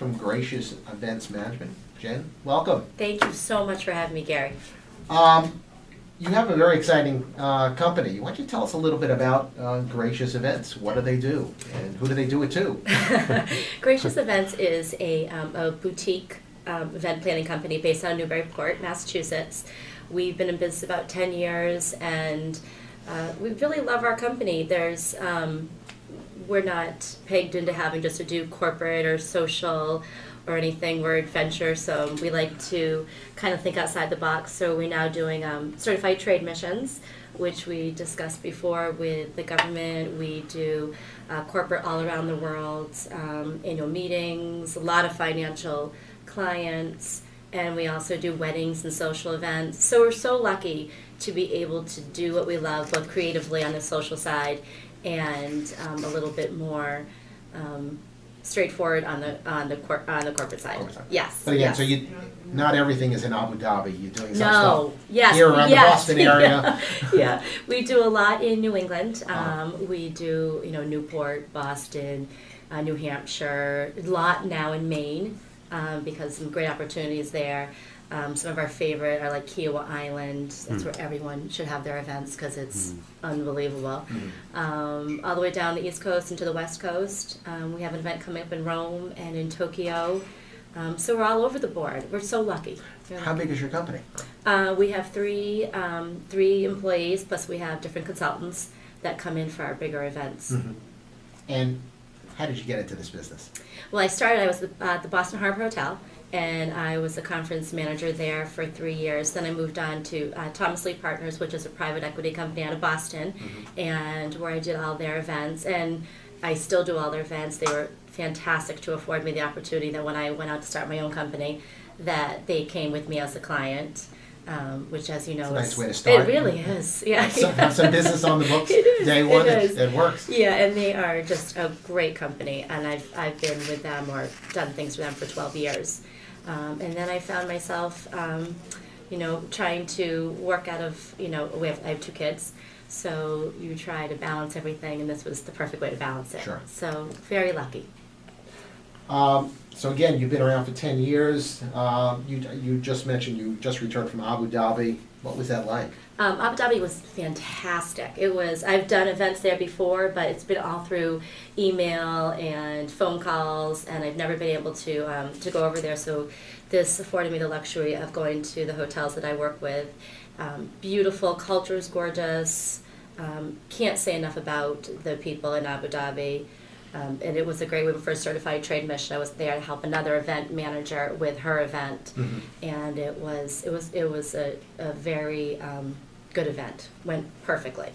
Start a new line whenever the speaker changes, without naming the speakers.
from Gracious Events Management. Jen, welcome.
Thank you so much for having me, Gary.
You have a very exciting company. Why don't you tell us a little bit about Gracious Events? What do they do, and who do they do it to?
Gracious Events is a boutique event planning company based out of Newburyport, Massachusetts. We've been in business about 10 years, and we really love our company. We're not pegged into having just to do corporate or social or anything. We're adventure, so we like to kind of think outside the box. So we're now doing certified trade missions, which we discussed before with the government. We do corporate all around the world, annual meetings, a lot of financial clients, and we also do weddings and social events. So we're so lucky to be able to do what we love, both creatively on the social side and a little bit more straightforward on the corporate side. Yes.
But again,
yes.
so not everything is in Abu Dhabi. You're doing some
No.
stuff
Yes.
here around
yes.
the Boston area.
Yeah. We do a lot in New England. We do, Newport, Boston, New Hampshire, a lot now in Maine, because some great opportunities there. Some of our favorite are like Kiowa Island. That's where everyone should have their events because it's unbelievable. All the way down the East Coast and to the West Coast. We have an event coming up in Rome and in Tokyo. So we're all over the board. We're so lucky.
How big is your company?
We have three employees, plus we have different consultants that come in for our bigger events.
And how did you get into this business?
Well, I was at the Boston Harbor Hotel, and I was a conference manager there for 3 years. Then I moved on to Thomas Lee Partners, which is a private equity company out of Boston, and where I did all their events. And I still do all their events. They were fantastic to afford me the opportunity that when I went out to start my own company, that they came with me as a client. Which, as you know,
it's a nice way to start.
It really is. Yeah,
Have some business on the books. Day one. It works.
Yeah, and they are just a great company, and I've been with them or done things for them for 12 years, and then I found myself, trying to work out of I have 2 kids, so you try to balance everything, and this was the perfect way to balance it.
Sure.
So very lucky.
So again, you've been around for 10 years. You just mentioned you just returned from Abu Dhabi. What was that like?
Abu Dhabi was fantastic. I've done events there before, but it's been all through email and phone calls, and I've never been able to go over there. So this afforded me the luxury of going to the hotels that I work with. Beautiful, culture is gorgeous. Can't say enough about the people in Abu Dhabi. And it was a great way. First certified trade mission. I was there to help another event manager with her event, and it was a very good event. Went perfectly.